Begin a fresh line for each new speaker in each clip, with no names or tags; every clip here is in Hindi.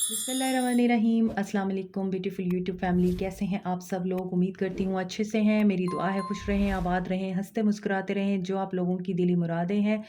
बिस्मिल्लाहिर्रहमानिर्रहीम। अस्सलाम वालेकुम ब्यूटीफुल यूट्यूब फैमिली, कैसे हैं आप सब लोग? उम्मीद करती हूँ अच्छे से हैं। मेरी दुआ है खुश रहें, आबाद रहें, हंसते मुस्कुराते रहें। जो आप लोगों की दिली मुरादें हैं,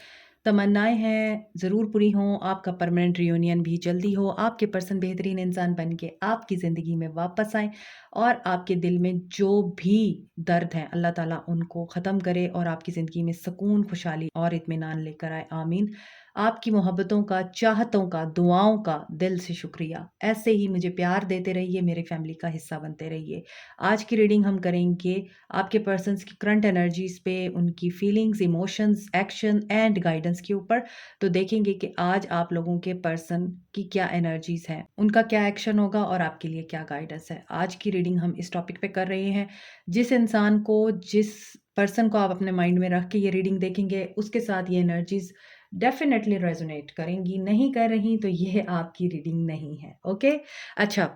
तमन्नाएं हैं, ज़रूर पूरी हों। आपका परमानेंट रियूनियन भी जल्दी हो। आपके पर्सन बेहतरीन इंसान बन के आपकी ज़िंदगी में वापस आएँ और आपके दिल में जो भी दर्द हैं अल्लाह ताला उनको ख़त्म करे और आपकी ज़िंदगी में सुकून, खुशहाली और इत्मीनान लेकर आए। आमीन। आपकी मोहब्बतों का, चाहतों का, दुआओं का दिल से शुक्रिया। ऐसे ही मुझे प्यार देते रहिए, मेरे फैमिली का हिस्सा बनते रहिए। आज की रीडिंग हम करेंगे आपके पर्सन्स की करंट एनर्जीज़ पे, उनकी feelings, emotions, action and guidance के ऊपर। तो देखेंगे कि आज आप लोगों के पर्सन की क्या एनर्जीज़ हैं, उनका क्या एक्शन होगा और आपके लिए क्या गाइडेंस है। आज की रीडिंग हम इस टॉपिक पे कर रहे हैं। जिस इंसान को, जिस पर्सन को आप अपने माइंड में रख के ये रीडिंग देखेंगे, उसके साथ ये एनर्जीज़ डेफिनेटली रेजोनेट करेंगी। नहीं कर रही तो यह आपकी रीडिंग नहीं है। ओके। अच्छा,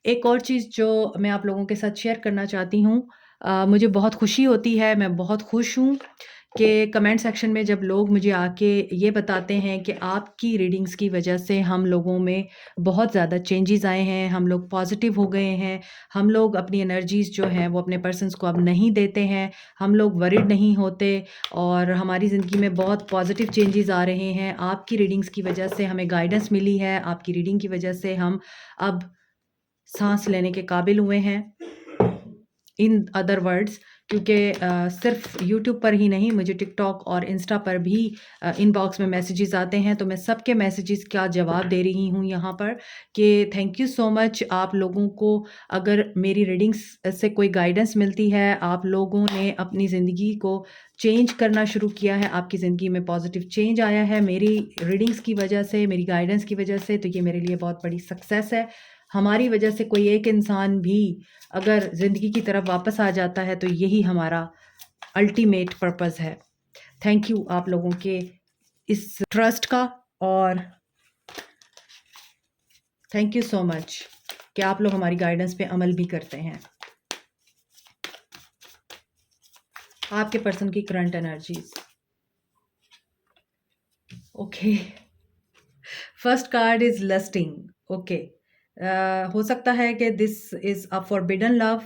एक और चीज़ जो मैं आप लोगों के साथ शेयर करना चाहती हूँ, मुझे बहुत खुशी होती है, मैं बहुत खुश हूँ कि कमेंट सेक्शन में जब लोग मुझे आके ये बताते हैं कि आपकी रीडिंग्स की वजह से हम लोगों में बहुत ज़्यादा चेंजेस आए हैं, हम लोग पॉजिटिव हो गए हैं, हम लोग अपनी एनर्जीज़ जो हैं वो अपने पर्सन्स को अब नहीं देते हैं, हम लोग वरिड नहीं होते और हमारी ज़िंदगी में बहुत पॉजिटिव चेंजेस आ रहे हैं। आपकी रीडिंग्स की वजह से हमें गाइडेंस मिली है, आपकी रीडिंग की वजह से हम अब सांस लेने के काबिल हुए हैं। इन अदर वर्ड्स, क्योंकि सिर्फ यूट्यूब पर ही नहीं, मुझे टिकटॉक और इंस्टा पर भी इनबॉक्स में मैसेजेस आते हैं, तो मैं सबके मैसेजेस का जवाब दे रही हूँ यहाँ पर कि थैंक यू सो मच। आप लोगों को अगर मेरी रीडिंग्स से कोई गाइडेंस मिलती है, आप लोगों ने अपनी ज़िंदगी को चेंज करना शुरू किया है, आपकी ज़िंदगी में पॉजिटिव चेंज आया है मेरी रीडिंग्स की वजह से, मेरी गाइडेंस की वजह से, तो ये मेरे लिए बहुत बड़ी सक्सेस है। हमारी वजह से कोई एक इंसान भी अगर ज़िंदगी की तरफ वापस आ जाता है तो यही हमारा अल्टीमेट पर्पज़ है। थैंक यू आप लोगों के इस ट्रस्ट का, और थैंक यू सो मच कि आप लोग हमारी गाइडेंस पे अमल भी करते हैं। आपके पर्सन की current energies. Okay, first card is lusting. Okay, हो सकता है कि this is a forbidden love.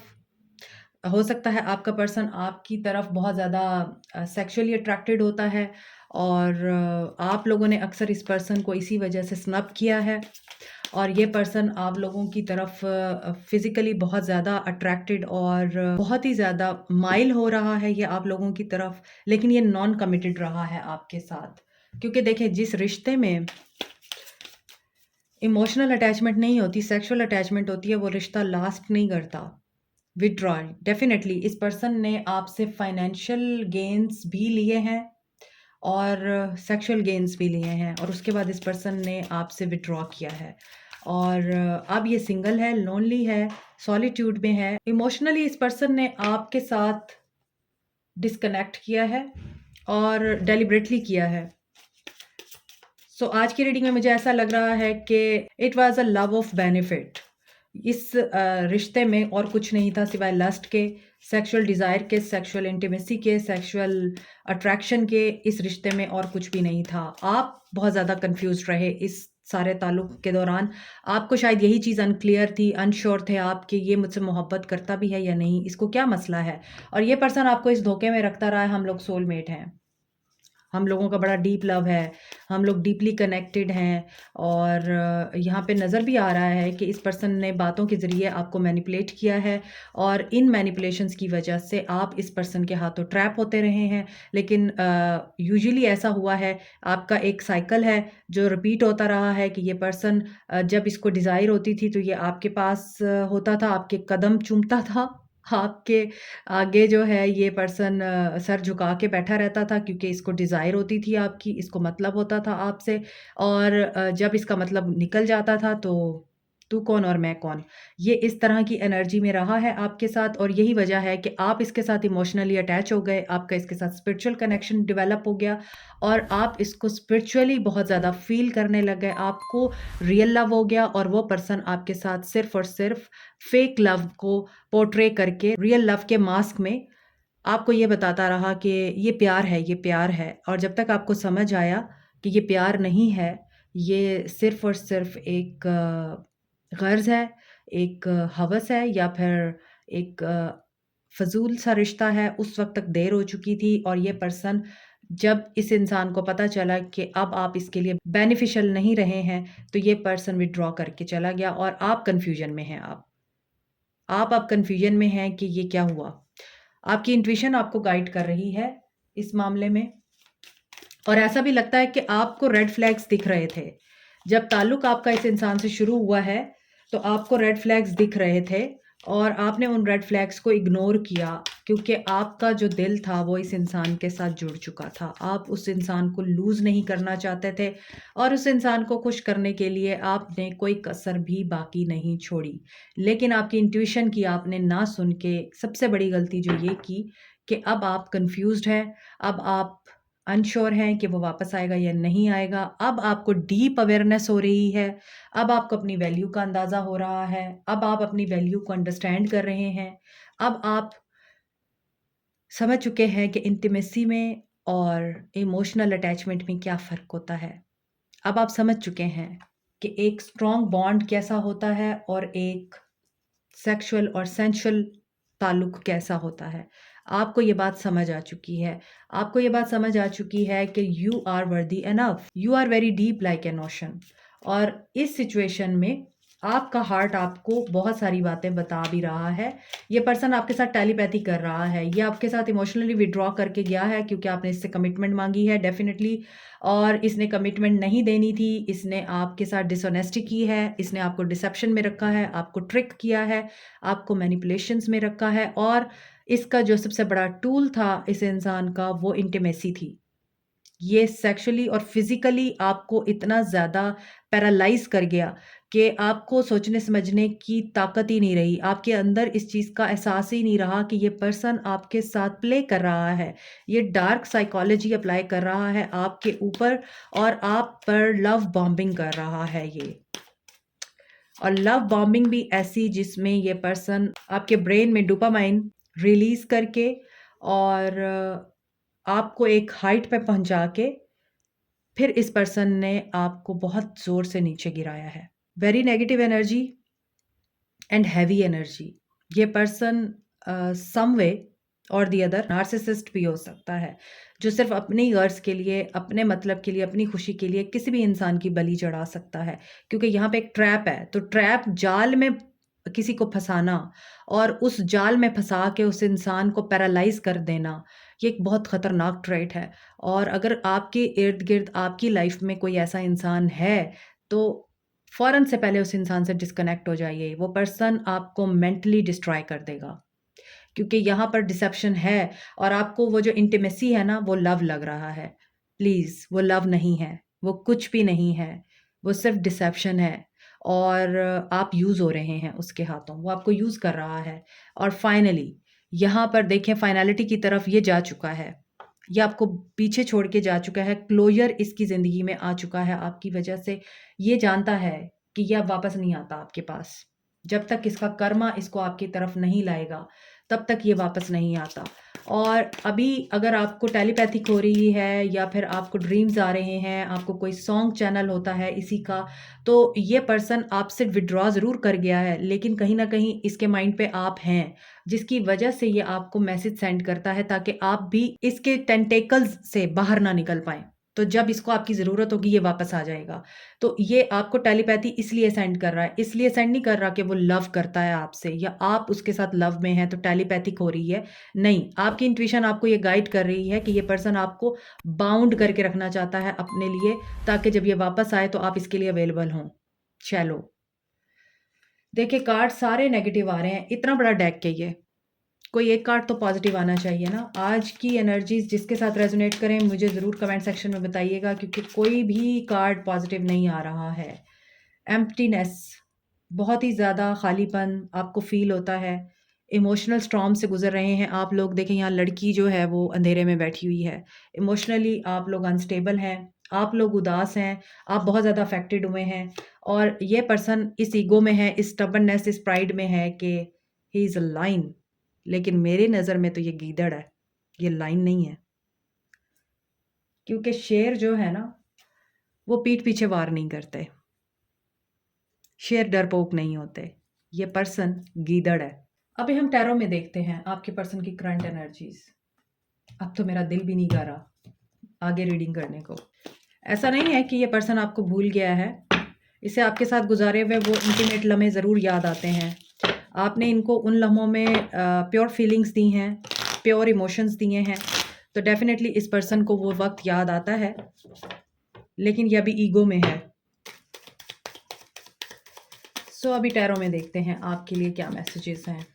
हो सकता है आपका पर्सन आपकी तरफ बहुत ज़्यादा सेक्सुअली अट्रैक्टेड होता है और आप लोगों ने अक्सर इस पर्सन को इसी वजह से स्नब किया है और ये पर्सन आप लोगों की तरफ फिज़िकली बहुत ज़्यादा अट्रैक्टेड और बहुत ही ज़्यादा माइल हो रहा है ये आप लोगों की तरफ, लेकिन ये नॉन कमिटेड रहा है आपके साथ। क्योंकि देखिए, जिस रिश्ते में इमोशनल अटैचमेंट नहीं होती, सेक्सुअल अटैचमेंट होती है, वो रिश्ता लास्ट नहीं करता। विड्रॉल, डेफिनेटली इस पर्सन ने आपसे फाइनेंशियल गेन्स भी लिए हैं और सेक्सुअल गेन्स भी लिए हैं और उसके बाद इस पर्सन ने आपसे विड्रॉ किया है और अब ये सिंगल है, लोनली है, सॉलिट्यूड में है। इमोशनली इस पर्सन ने आपके साथ डिस्कनेक्ट किया है और डेलिबरेटली किया है। सो आज की रीडिंग में मुझे ऐसा लग रहा है कि it was a love of benefit. इस रिश्ते में और कुछ नहीं था सिवाय लस्ट के, सेक्सुअल डिज़ायर के, सेक्सुअल इंटीमेसी के, सेक्सुअल अट्रैक्शन के। इस रिश्ते में और कुछ भी नहीं था। आप बहुत ज़्यादा कंफ्यूज रहे इस सारे ताल्लुक के दौरान। आपको शायद यही चीज़ अनक्लियर थी, अनश्योर थे आप कि ये मुझसे मोहब्बत करता भी है या नहीं, इसको क्या मसला है। और ये पर्सन आपको इस धोखे में रखता रहा है हम लोग सोलमेट हैं, हम लोगों का बड़ा डीप लव है, हम लोग डीपली कनेक्टेड हैं। और यहाँ पे नज़र भी आ रहा है कि इस पर्सन ने बातों के ज़रिए आपको मैनिपुलेट किया है और इन मैनिपुलेशंस की वजह से आप इस पर्सन के हाथों ट्रैप होते रहे हैं। लेकिन यूजुअली ऐसा हुआ है, आपका एक साइकिल है जो रिपीट होता रहा है कि ये पर्सन जब इसको डिज़ायर होती थी तो ये आपके पास होता था, आपके कदम चूमता था, आपके आगे जो है ये पर्सन सर झुका के बैठा रहता था क्योंकि इसको डिज़ायर होती थी आपकी, इसको मतलब होता था आपसे। और जब इसका मतलब निकल जाता था तो तू कौन और मैं कौन, ये इस तरह की एनर्जी में रहा है आपके साथ। और यही वजह है कि आप इसके साथ इमोशनली अटैच हो गए, आपका इसके साथ स्पिरिचुअल कनेक्शन डेवलप हो गया और आप इसको स्पिरिचुअली बहुत ज़्यादा फ़ील करने लग गए, आपको रियल लव हो गया और वो पर्सन आपके साथ सिर्फ़ और सिर्फ़ फेक लव को पोर्ट्रे करके रियल लव के मास्क में आपको ये बताता रहा कि ये प्यार है, ये प्यार है। और जब तक आपको समझ आया कि ये प्यार नहीं है, ये सिर्फ़ और सिर्फ़ एक ग़र्ज़ है, एक हवस है या फिर एक फ़ज़ूल सा रिश्ता है, उस वक़्त तक देर हो चुकी थी और ये पर्सन जब इस इंसान को पता चला कि अब आप इसके लिए बेनिफिशियल नहीं रहे हैं, तो ये पर्सन विथड्रॉ करके चला गया और आप कन्फ्यूज़न में हैं आप। आप अब कन्फ्यूज़न में हैं कि ये क्या हुआ? आपकी इंट्यूशन आपको गाइड कर रही है इस मामले में और ऐसा भी लगता है कि आपको रेड फ्लैग्स दिख रहे थे। जब ताल्लुक आपका इस इंसान से शुरू हुआ है, तो आपको रेड फ्लैग्स दिख रहे थे और आपने उन रेड फ्लैग्स को इग्नोर किया क्योंकि आपका जो दिल था वो इस इंसान के साथ जुड़ चुका था। आप उस इंसान को लूज़ नहीं करना चाहते थे और उस इंसान को खुश करने के लिए आपने कोई कसर भी बाकी नहीं छोड़ी। लेकिन आपकी इंट्यूशन की आपने ना सुन के सबसे बड़ी गलती जो ये की कि अब आप कन्फ्यूज़्ड हैं, अब आप अनश्योर हैं कि वो वापस आएगा या नहीं आएगा। अब आपको डीप अवेयरनेस हो रही है, अब आपको अपनी वैल्यू का अंदाज़ा हो रहा है, अब आप अपनी वैल्यू को अंडरस्टैंड कर रहे हैं। अब आप समझ चुके हैं कि इंटिमेसी में और इमोशनल अटैचमेंट में क्या फ़र्क होता है। अब आप समझ चुके हैं कि एक स्ट्रॉन्ग बॉन्ड कैसा होता है और एक सेक्सुअल और सेंसुअल ताल्लुक कैसा होता है। आपको ये बात समझ आ चुकी है। आपको ये बात समझ आ चुकी है कि you are worthy enough, you are very deep like an ocean और इस सिचुएशन में आपका हार्ट आपको बहुत सारी बातें बता भी रहा है। ये पर्सन आपके साथ टेलीपैथी कर रहा है, ये आपके साथ इमोशनली विथड्रॉ करके गया है क्योंकि आपने इससे कमिटमेंट माँगी है डेफ़िनिटली और इसने कमिटमेंट नहीं देनी थी, इसने आपके साथ डिसऑनेस्टी की है, इसने आपको डिसेप्शन में रखा है, आपको ट्रिक किया है, आपको मैनिपुलेशंस में रखा है और इसका जो सबसे बड़ा टूल था इस इंसान का वो इंटिमेसी थी। ये सेक्सुअली और फिज़िकली आपको इतना ज़्यादा पैरालाइज़ कर गया कि आपको सोचने-समझने की ताकत ही नहीं रही। आपके अंदर इस चीज़ का एहसास ही नहीं रहा कि ये पर्सन आपके साथ प्ले कर रहा है। ये डार्क साइकोलॉजी अप्लाई कर रहा है आपके ऊपर और आप पर लव बॉम्बिंग कर रहा है ये। और लव बॉम्बिंग भी ऐसी जिसमें ये पर्सन आपके ब्रेन में डोपामाइन रिलीज़ करके और आपको एक हाइट पे पहुँचा के फिर इस पर्सन ने आपको बहुत ज़ोर से नीचे गिराया है। Very negative energy and heavy energy. ये पर्सन सम वे और द अदर नार्सिसिस्ट भी हो सकता है, जो सिर्फ़ अपनी गर्ज़ के लिए, अपने मतलब के लिए, अपनी खुशी के लिए किसी भी इंसान की बलि चढ़ा सकता है। क्योंकि यहाँ पे एक ट्रैप है, तो ट्रैप जाल में किसी को फँसाना और उस जाल में फँसा के उस इंसान को पैरालाइज़ कर देना, ये एक बहुत ख़तरनाक ट्रेट है। और अगर आपके इर्द-गिर्द आपकी लाइफ़ में कोई ऐसा इंसान है, तो फ़ौरन से पहले उस इंसान से डिस्कनेक्ट हो जाइए। वो पर्सन आपको मेंटली डिस्ट्रॉय कर देगा। क्योंकि यहाँ पर डिसेप्शन है और आपको वो जो इंटिमेसी है ना, वो लव लग रहा है। प्लीज़ वो लव नहीं है, वो कुछ भी नहीं है, वो सिर्फ़ डिसेप्शन है और आप यूज़ हो रहे हैं उसके हाथों, वो आपको यूज़ कर रहा है और फाइनली यहाँ पर देखें फाइनैलिटी की तरफ ये जा चुका है। ये आपको पीछे छोड़ के जा चुका है, क्लोज़र इसकी ज़िंदगी में आ चुका है आपकी वजह से। ये जानता है कि ये अब वापस नहीं आता आपके पास। जब तक इसका कर्मा इसको आपकी तरफ नहीं लाएगा, तब तक ये वापस नहीं आता। और अभी अगर आपको टेलीपैथिक हो रही है या फिर आपको ड्रीम्स आ रहे हैं, आपको कोई सॉन्ग चैनल होता है इसी का, तो ये पर्सन आपसे विथड्रॉ ज़रूर कर गया है, लेकिन कहीं न कहीं इसके माइंड पे आप हैं, जिसकी वजह से ये आपको मैसेज सेंड करता है ताकि आप भी इसके टेंटेकल्स से बाहर ना निकल पाएँ। तो जब इसको आपकी ज़रूरत होगी ये वापस आ जाएगा। तो ये आपको टेलीपैथी इसलिए सेंड कर रहा है, इसलिए सेंड नहीं कर रहा कि वो लव करता है आपसे या आप उसके साथ लव में हैं तो टेलीपैथिक हो रही है। नहीं, आपकी इंट्यूशन आपको ये गाइड कर रही है कि ये पर्सन आपको बाउंड करके रखना चाहता है अपने लिए ताकि जब ये वापस आए तो आप इसके लिए अवेलेबल हों। चलो, देखिए कार्ड सारे नेगेटिव आ रहे हैं, इतना बड़ा डेक है ये। कोई एक कार्ड तो पॉजिटिव आना चाहिए ना। आज की एनर्जीज़ जिसके साथ रेज़ोनेट करें मुझे ज़रूर कमेंट सेक्शन में बताइएगा क्योंकि कोई भी कार्ड पॉजिटिव नहीं आ रहा है। एम्प्टीनेस, बहुत ही ज़्यादा खालीपन आपको फ़ील होता है। इमोशनल स्टॉर्म से गुज़र रहे हैं आप लोग। देखें यहाँ लड़की जो है वो अंधेरे में बैठी हुई है। इमोशनली आप लोग अनस्टेबल हैं, आप लोग उदास हैं, आप बहुत ज़्यादा अफ़ेक्टेड हुए हैं और ये पर्सन इस ईगो में है, इस स्टबर्ननेस, इस प्राइड में है कि ही इज़ अ लायन। लेकिन मेरी नज़र में तो ये गीदड़ है, ये लाइन नहीं है। क्योंकि शेर जो है ना, वो पीठ पीछे वार नहीं करते। शेर डरपोक नहीं होते, ये पर्सन गीदड़ है। अभी हम टैरो में देखते हैं आपके पर्सन की करंट एनर्जीज। अब तो मेरा दिल भी नहीं कर रहा आगे रीडिंग करने को। ऐसा नहीं है कि ये पर्सन आपको भूल गया है, इसे आपके साथ गुजारे हुए वो इंटीमेट लम्हे ज़रूर याद आते हैं। आपने इनको उन लम्हों में प्योर फीलिंग्स दी हैं, प्योर इमोशंस दिए हैं, तो डेफिनेटली इस पर्सन को वो वक्त याद आता है, लेकिन ये अभी ईगो में है। सो अभी टैरो में देखते हैं आपके लिए क्या मैसेजेस हैं।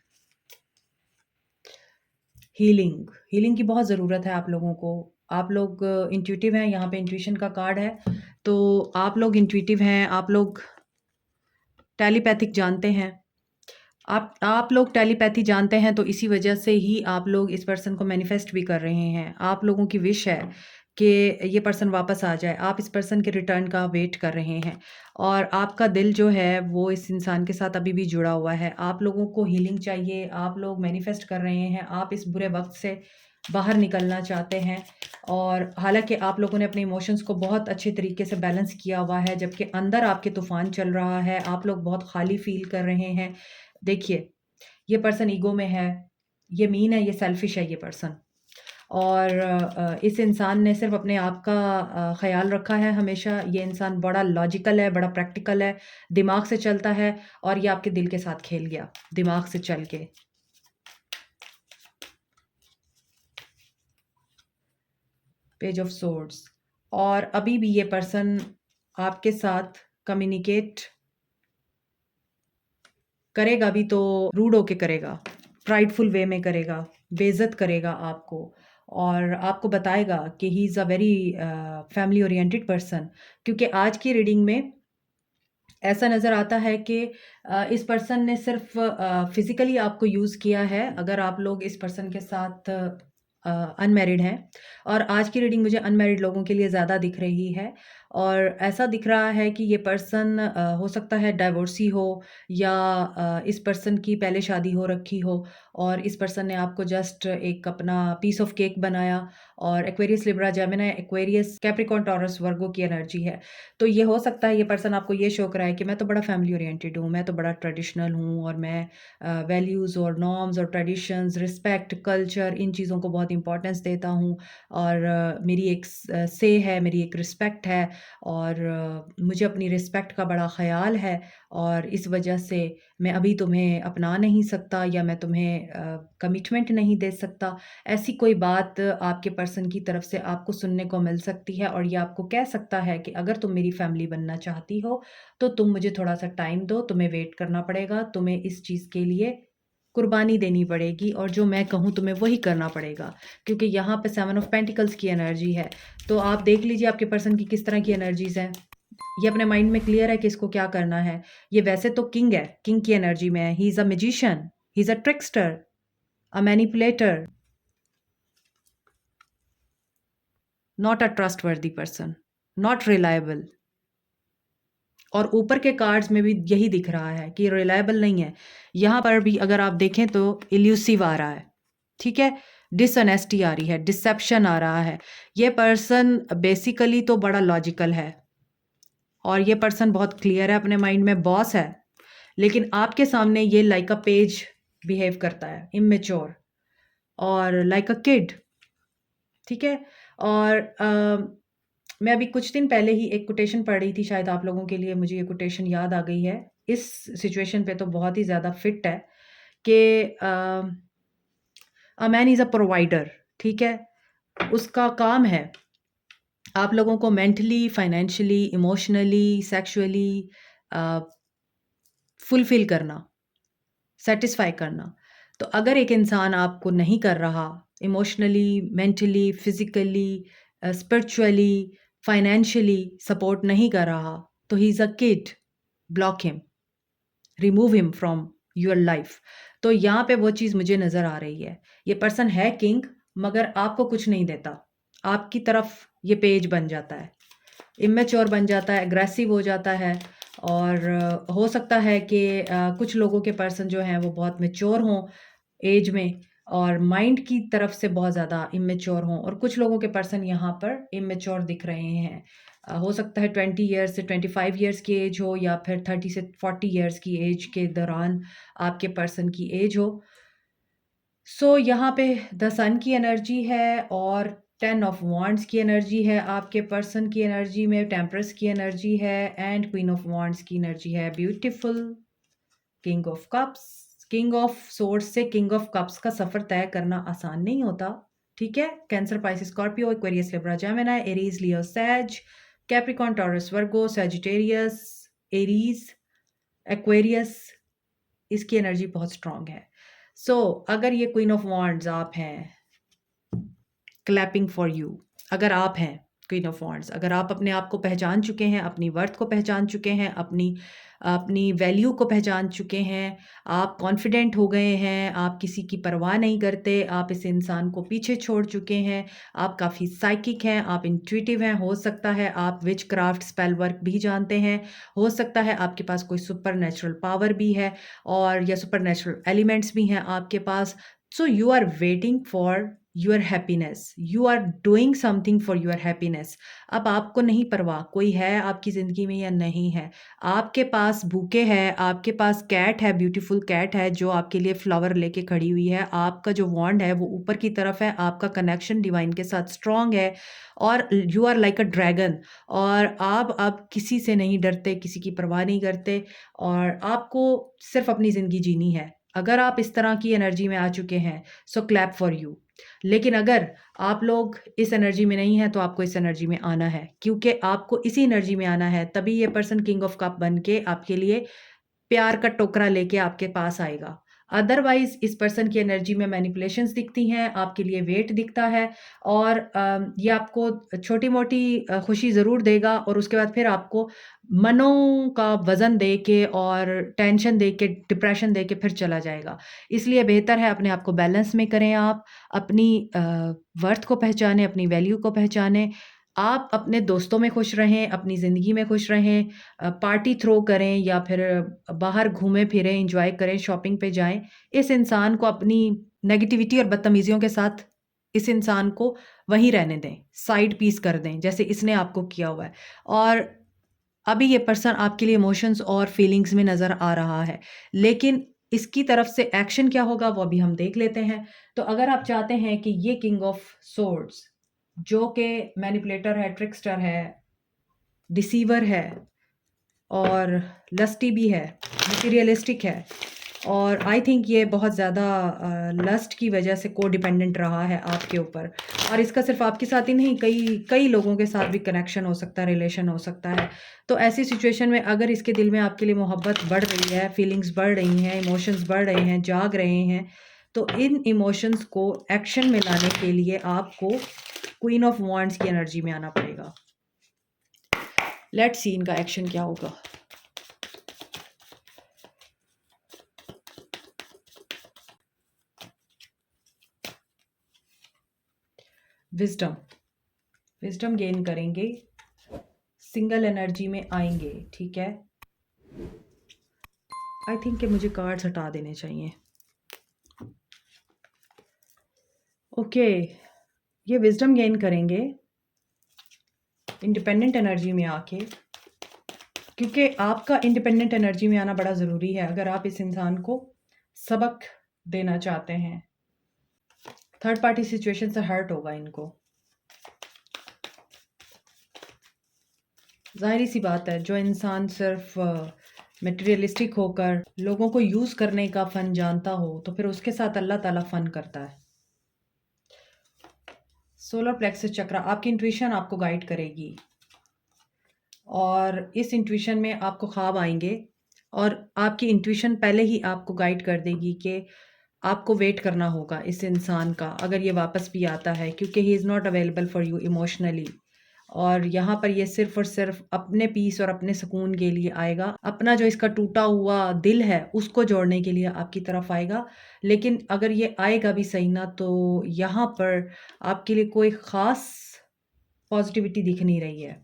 हीलिंग की बहुत ज़रूरत है आप लोगों को। आप लोग इंट्यूटिव हैं, यहाँ पे इंट्यूशन का कार्ड है, तो आप लोग इंट्यूटिव हैं, आप लोग टेलीपैथिक जानते हैं। आप लोग टेलीपैथी जानते हैं, तो इसी वजह से ही आप लोग इस पर्सन को मैनिफेस्ट भी कर रहे हैं। आप लोगों की विश है कि ये पर्सन वापस आ जाए, आप इस पर्सन के रिटर्न का वेट कर रहे हैं, और आपका दिल जो है वो इस इंसान के साथ अभी भी जुड़ा हुआ है। आप लोगों को हीलिंग चाहिए, आप लोग मैनिफेस्ट कर रहे हैं, आप इस बुरे वक्त से बाहर निकलना चाहते हैं। और हालांकि आप लोगों ने अपने इमोशंस को बहुत अच्छे तरीके से बैलेंस किया हुआ है, जबकि अंदर आपके तूफान चल रहा है, आप लोग बहुत खाली फील कर रहे हैं। देखिए, ये पर्सन ईगो में है, ये मीन है, ये सेल्फिश है ये पर्सन, और इस इंसान ने सिर्फ अपने आप का ख्याल रखा है हमेशा। ये इंसान बड़ा लॉजिकल है, बड़ा प्रैक्टिकल है, दिमाग से चलता है, और ये आपके दिल के साथ खेल गया दिमाग से चल के। Page of swords. और अभी भी ये पर्सन आपके साथ कम्युनिकेट करेगा भी तो रूड होके करेगा, प्राइडफुल वे में करेगा, बेइज्जत करेगा आपको, और आपको बताएगा कि he is a very family oriented person. क्योंकि आज की रीडिंग में ऐसा नज़र आता है कि इस पर्सन ने सिर्फ फिज़िकली आपको यूज़ किया है, अगर आप लोग इस पर्सन के साथ अनमैरिड हैं। और आज की रीडिंग मुझे अनमैरिड लोगों के लिए ज़्यादा दिख रही है, और ऐसा दिख रहा है कि ये पर्सन हो सकता है डाइवोर्सी हो, या इस पर्सन की पहले शादी हो रखी हो, और इस पर्सन ने आपको जस्ट एक अपना पीस ऑफ केक बनाया। और Aquarius, Libra, Gemini, Aquarius, Capricorn, Taurus, Virgo की एनर्जी है। तो ये हो सकता है ये पर्सन आपको ये शो कराए कि मैं तो बड़ा फैमिली ओरिएंटेड हूँ, मैं तो बड़ा ट्रेडिशनल हूँ, और मैं वैल्यूज़ और नॉर्म्स और ट्रेडिशंस, रिस्पेक्ट, कल्चर, इन चीज़ों को बहुत इंपॉर्टेंस देता हूँ, और मेरी एक से है, मेरी एक रिस्पेक्ट है, और मुझे अपनी रिस्पेक्ट का बड़ा ख्याल है, और इस वजह से मैं अभी तुम्हें अपना नहीं सकता, या मैं तुम्हें कमिटमेंट नहीं दे सकता। ऐसी कोई बात आपके पर्सन की तरफ से आपको सुनने को मिल सकती है, और ये आपको कह सकता है कि अगर तुम मेरी फैमिली बनना चाहती हो तो तुम मुझे थोड़ा सा टाइम दो, तुम्हें वेट करना पड़ेगा, तुम्हें इस चीज़ के लिए कुर्बानी देनी पड़ेगी, और जो मैं कहूँ तुम्हें वही करना पड़ेगा। क्योंकि यहाँ पे 7 ऑफ पेंटिकल्स की एनर्जी है, तो आप देख लीजिए आपके पर्सन की किस तरह की एनर्जीज हैं। ये अपने माइंड में क्लियर है कि इसको क्या करना है। ये वैसे तो किंग है, किंग की एनर्जी में है, he is a magician, he is a trickster, a manipulator, not a trustworthy person, not reliable. और ऊपर के कार्ड्स में भी यही दिख रहा है कि रिलायबल नहीं है। यहाँ पर भी अगर आप देखें तो इल्यूसिव आ रहा है, ठीक है, डिसऑनेस्टी आ रही है, डिसेप्शन आ रहा है। ये पर्सन बेसिकली तो बड़ा लॉजिकल है, और ये पर्सन बहुत क्लियर है अपने माइंड में, बॉस है, लेकिन आपके सामने ये लाइक अ पेज बिहेव करता है, इमेच्योर और लाइक अ किड, ठीक है। और मैं अभी कुछ दिन पहले ही एक कोटेशन पढ़ रही थी, शायद आप लोगों के लिए मुझे ये कोटेशन याद आ गई है, इस सिचुएशन पे तो बहुत ही ज़्यादा फिट है कि a man is a provider, ठीक है। उसका काम है आप लोगों को mentally, financially, emotionally, sexually fulfil करना, सेटिस्फाई करना। तो अगर एक इंसान आपको नहीं कर रहा, emotionally, mentally, physically, spiritually, financially support नहीं कर रहा, तो he is a kid, block him, remove him from your life. तो यहाँ पे वो चीज़ मुझे नज़र आ रही है। ये पर्सन है किंग, मगर आपको कुछ नहीं देता, आपकी तरफ ये पेज बन जाता है, इमेच्योर बन जाता है, एग्रेसिव हो जाता है। और हो सकता है कि कुछ लोगों के पर्सन जो हैं वो बहुत मैच्योर हों एज में, और माइंड की तरफ से बहुत ज़्यादा इमेच्योर हों, और कुछ लोगों के पर्सन यहाँ पर इमेच्योर दिख रहे हैं। हो सकता है 20 ईयर्स से 25 ईयर्स की एज हो, या फिर 30 से 40 ईयर्स की एज के दौरान आपके पर्सन की एज हो। सो यहाँ पे द सन की एनर्जी है और 10 ऑफ वॉन्ड्स की एनर्जी है। आपके पर्सन की एनर्जी में टेम्परेंस की एनर्जी है एंड क्वीन ऑफ वॉन्ड्स की एनर्जी है। Beautiful king of cups, king of swords से किंग ऑफ कप्स का सफर तय करना आसान नहीं होता, ठीक है। Cancer, Pisces, Scorpio, Aquarius, Libra, Gemini, Aries, Leo, Sag, Capricorn, Taurus, Virgo, Sagittarius, Aries, Aquarius, इसकी एनर्जी बहुत स्ट्रांग है। सो अगर ये क्वीन ऑफ वॉन्ड्स आप हैं, क्लैपिंग फॉर यू। अगर आप हैं क्वीन ऑफ वॉन्ड्स, अगर आप अपने आप को पहचान चुके हैं, अपनी वर्थ को पहचान चुके हैं, अपनी अपनी वैल्यू को पहचान चुके हैं, आप कॉन्फिडेंट हो गए हैं, आप किसी की परवाह नहीं करते, आप इस इंसान को पीछे छोड़ चुके हैं, आप काफ़ी साइकिक हैं, आप इंट्यूटिव हैं, हो सकता है आप विच क्राफ्ट स्पेल वर्क भी जानते हैं, हो सकता है आपके पास कोई सुपर नेचुरल पावर भी है और या सुपर नेचुरल एलिमेंट्स भी हैं आपके पास। So you are waiting for your happiness, you are doing something for your happiness. अब आपको नहीं परवाह कोई है आपकी ज़िंदगी में या नहीं है, आपके पास बुके है, आपके पास कैट है, ब्यूटीफुल कैट है जो आपके लिए फ्लावर लेके खड़ी हुई है, आपका जो वॉन्ड है वो ऊपर की तरफ है, आपका कनेक्शन डिवाइन के साथ स्ट्रॉन्ग है और you are like a dragon. और आप अब किसी से नहीं डरते, किसी की परवाह नहीं करते और आपको सिर्फ अपनी ज़िंदगी जीनी है। अगर आप इस तरह की एनर्जी में आ चुके हैं, सो क्लैप फॉर यू। लेकिन अगर आप लोग इस एनर्जी में नहीं हैं तो आपको इस एनर्जी में आना है, क्योंकि आपको इसी एनर्जी में आना है, तभी ये पर्सन किंग ऑफ कप बन के आपके लिए प्यार का टोकरा लेके आपके पास आएगा। अदरवाइज इस पर्सन की एनर्जी में मैनिपुलेशंस दिखती हैं, आपके लिए वेट दिखता है और ये आपको छोटी-मोटी खुशी ज़रूर देगा और उसके बाद फिर आपको मनों का वज़न दे के और टेंशन दे के, डिप्रेशन दे के फिर चला जाएगा। इसलिए बेहतर है अपने आप को बैलेंस में करें आप, अपनी वर्थ को पहचानें, अपनी वैल्यू को पहचानें। आप अपने दोस्तों में खुश रहें, अपनी ज़िंदगी में खुश रहें, पार्टी थ्रो करें या फिर बाहर घूमें-फिरें, एन्जॉय करें, शॉपिंग पे जाएँ। इस इंसान को अपनी नेगेटिविटी और बदतमीज़ियों के साथ इस इंसान को वहीं रहने दें, साइड पीस कर दें, जैसे इसने आपको किया हुआ है। और अभी ये पर्सन आपके लिए इमोशंस और फीलिंग्स में नज़र आ रहा है, लेकिन इसकी तरफ से एक्शन क्या होगा वो अभी हम देख लेते हैं। तो अगर आप चाहते हैं कि ये किंग ऑफ सोर्ड्स जो कि मैनिपुलेटर है, ट्रिकस्टर है, डिसीवर है और लस्टी भी है, मटेरियलिस्टिक है और आई थिंक ये बहुत ज़्यादा लस्ट की वजह से कोडिपेंडेंट रहा है आपके ऊपर। और इसका सिर्फ आपके साथ ही नहीं, कई कई लोगों के साथ भी कनेक्शन हो सकता है, रिलेशन हो सकता है। तो ऐसी सिचुएशन में अगर इसके दिल में आपके लिए मोहब्बत बढ़ रही है, फीलिंग्स बढ़ रही हैं, इमोशंस बढ़ रहे हैं, जाग रहे हैं, तो इन इमोशंस को एक्शन में लाने के लिए आपको क्वीन ऑफ वॉन्ड्स की एनर्जी में आना पड़ेगा। लेट्स सी इनका एक्शन क्या होगा। विजडम, विजडम गेन करेंगे, सिंगल एनर्जी में आएंगे, ठीक है। आई थिंक कि मुझे कार्ड्स हटा देने चाहिए। ओके, ये विजडम गेन करेंगे इंडिपेंडेंट एनर्जी में आके, क्योंकि आपका इंडिपेंडेंट एनर्जी में आना बड़ा ज़रूरी है अगर आप इस इंसान को सबक देना चाहते हैं। थर्ड पार्टी सिचुएशन से हर्ट होगा इनको, जाहिर सी बात है। जो इंसान सिर्फ मटेरियलिस्टिक होकर लोगों को यूज़ करने का फ़न जानता हो तो फिर उसके साथ अल्लाह ताला फ़न करता है। सोलर प्लेक्सस चक्र, आपकी इंट्यूशन आपको गाइड करेगी और इस इंट्यूशन में आपको ख्वाब आएंगे और आपकी इंट्यूशन पहले ही आपको गाइड कर देगी कि आपको वेट करना होगा इस इंसान का, अगर ये वापस भी आता है, क्योंकि he is not available for you emotionally. और यहाँ पर ये सिर्फ और सिर्फ अपने पीस और अपने सुकून के लिए आएगा, अपना जो इसका टूटा हुआ दिल है उसको जोड़ने के लिए आपकी तरफ आएगा। लेकिन अगर ये आएगा भी सही ना, तो यहाँ पर आपके लिए कोई ख़ास पॉजिटिविटी दिख नहीं रही है।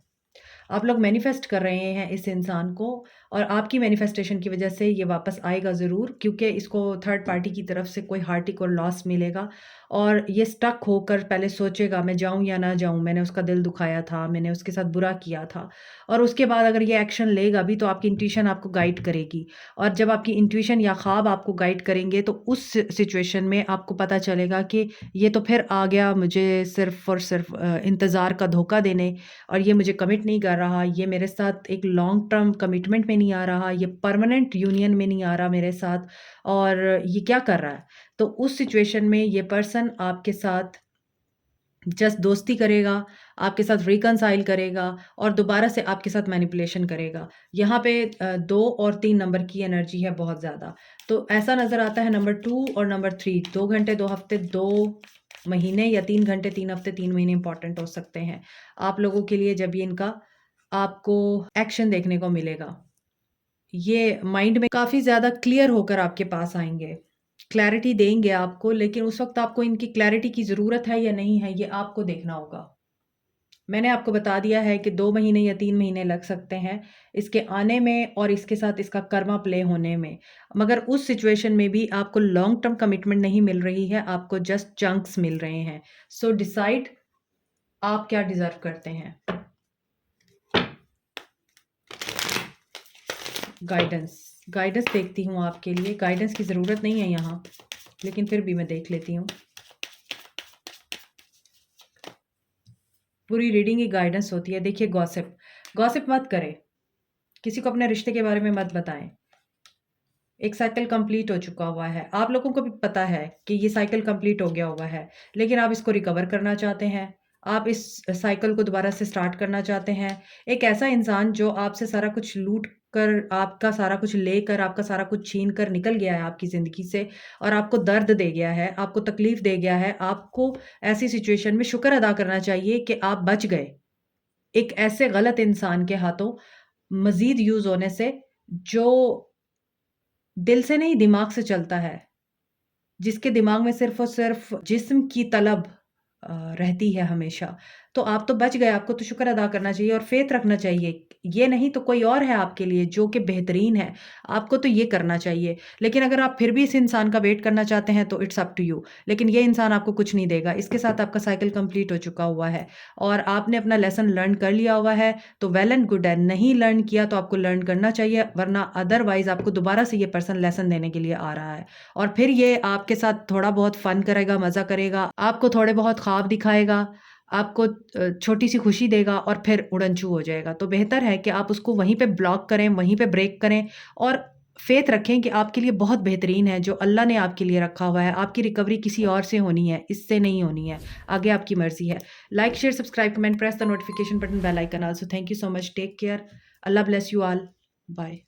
आप लोग मैनिफेस्ट कर रहे हैं इस इंसान को और आपकी मैनिफेस्टेशन की वजह से ये वापस आएगा ज़रूर, क्योंकि इसको थर्ड पार्टी की तरफ से कोई हार्टिक और लॉस मिलेगा और ये स्टक होकर पहले सोचेगा मैं जाऊँ या ना जाऊँ, मैंने उसका दिल दुखाया था, मैंने उसके साथ बुरा किया था। और उसके बाद अगर ये एक्शन लेगा भी तो आपकी इंट्यूशन आपको गाइड करेगी, और जब आपकी इंट्यूशन या ख्वाब आपको गाइड करेंगे तो उस सिचुएशन में आपको पता चलेगा कि ये तो फिर आ गया मुझे सिर्फ़ और सिर्फ़ इंतज़ार का धोखा देने, और ये मुझे कमिट नहीं कर रहा, ये मेरे साथ एक लॉन्ग टर्म कमिटमेंट में नहीं आ रहा, ये परमानेंट यूनियन में नहीं आ रहा मेरे साथ, और ये क्या कर रहा है? तो उस सिचुएशन में ये पर्सन आपके साथ जस्ट दोस्ती करेगा, आपके साथ रिकंसाइल करेगा और दोबारा से आपके साथ मैनिपुलेशन करेगा। यहाँ पे 2 और 3 नंबर की एनर्जी है बहुत ज़्यादा। तो ऐसा नज़र आता है नंबर 2 और नंबर 3, 2 घंटे, 2 हफ़्ते, 2 महीने या 3 घंटे, 3 हफ़्ते, 3 महीने इम्पोर्टेंट हो सकते हैं आप लोगों के लिए, जब ये इनका आपको एक्शन देखने को मिलेगा। ये माइंड में काफ़ी ज़्यादा क्लियर होकर आपके पास आएँगे। क्लैरिटी देंगे आपको, लेकिन उस वक़्त आपको इनकी क्लैरिटी की ज़रूरत है या नहीं है, ये आपको देखना होगा। मैंने आपको बता दिया है कि 2 महीने या 3 महीने लग सकते हैं इसके आने में और इसके साथ इसका कर्मा प्ले होने में। मगर उस सिचुएशन में भी आपको लॉन्ग टर्म कमिटमेंट नहीं मिल रही है, आपको जस्ट चंक्स मिल रहे हैं। सो डिसाइड आप क्या डिज़र्व करते हैं। गाइडेंस देखती हूँ आपके लिए। गाइडेंस की ज़रूरत नहीं है यहाँ, लेकिन फिर भी मैं देख लेती हूँ। पूरी रीडिंग ही गाइडेंस होती है। देखिए, गॉसिप मत करें, किसी को अपने रिश्ते के बारे में मत बताएं। एक साइकिल कंप्लीट हो चुका हुआ है, आप लोगों को भी पता है कि ये साइकिल कंप्लीट हो गया हुआ है, लेकिन आप इसको रिकवर करना चाहते हैं। आप इस साइकिल को दोबारा से स्टार्ट करना चाहते हैं। एक ऐसा इंसान जो आपसे सारा कुछ लूट कर, आपका सारा कुछ लेकर, आपका सारा कुछ छीन कर निकल गया है आपकी ज़िंदगी से और आपको दर्द दे गया है, आपको तकलीफ़ दे गया है, आपको ऐसी सिचुएशन में शुक्र अदा करना चाहिए कि आप बच गए। एक ऐसे गलत इंसान के हाथों मज़ीद यूज़ होने से, जो दिल से नहीं दिमाग से चलता है, जिसके दिमाग में सिर्फ़ और सिर्फ़ जिस्म की तलब रहती है हमेशा। तो आप तो बच गए, आपको तो शुक्र अदा करना चाहिए और फ़ेथ रखना चाहिए। ये नहीं तो कोई और है आपके लिए जो कि बेहतरीन है, आपको तो ये करना चाहिए। लेकिन अगर आप फिर भी इस इंसान का वेट करना चाहते हैं तो इट्स अप टू यू। लेकिन ये इंसान आपको कुछ नहीं देगा, इसके साथ आपका साइकिल कंप्लीट हो चुका हुआ है और आपने अपना लेसन लर्न कर लिया हुआ है, तो वेल एंड गुड है। नहीं लर्न किया तो आपको लर्न करना चाहिए, वरना अदरवाइज़ आपको दोबारा से ये पर्सन लेसन देने के लिए आ रहा है और फिर ये आपके साथ थोड़ा बहुत फ़न करेगा, मज़ा करेगा, आपको थोड़े बहुत ख्वाब दिखाएगा, आपको छोटी-सी खुशी देगा और फिर उड़न-छू हो जाएगा। तो बेहतर है कि आप उसको वहीं पे ब्लॉक करें, वहीं पे ब्रेक करें और फ़ेथ रखें कि आपके लिए बहुत बेहतरीन है जो अल्लाह ने आपके लिए रखा हुआ है। आपकी रिकवरी किसी और से होनी है, इससे नहीं होनी है। आगे आपकी मर्ज़ी है। Like, share, subscribe, comment, press the notification button, bell icon also. Thank you so much. Take care. Allah bless you all. Bye.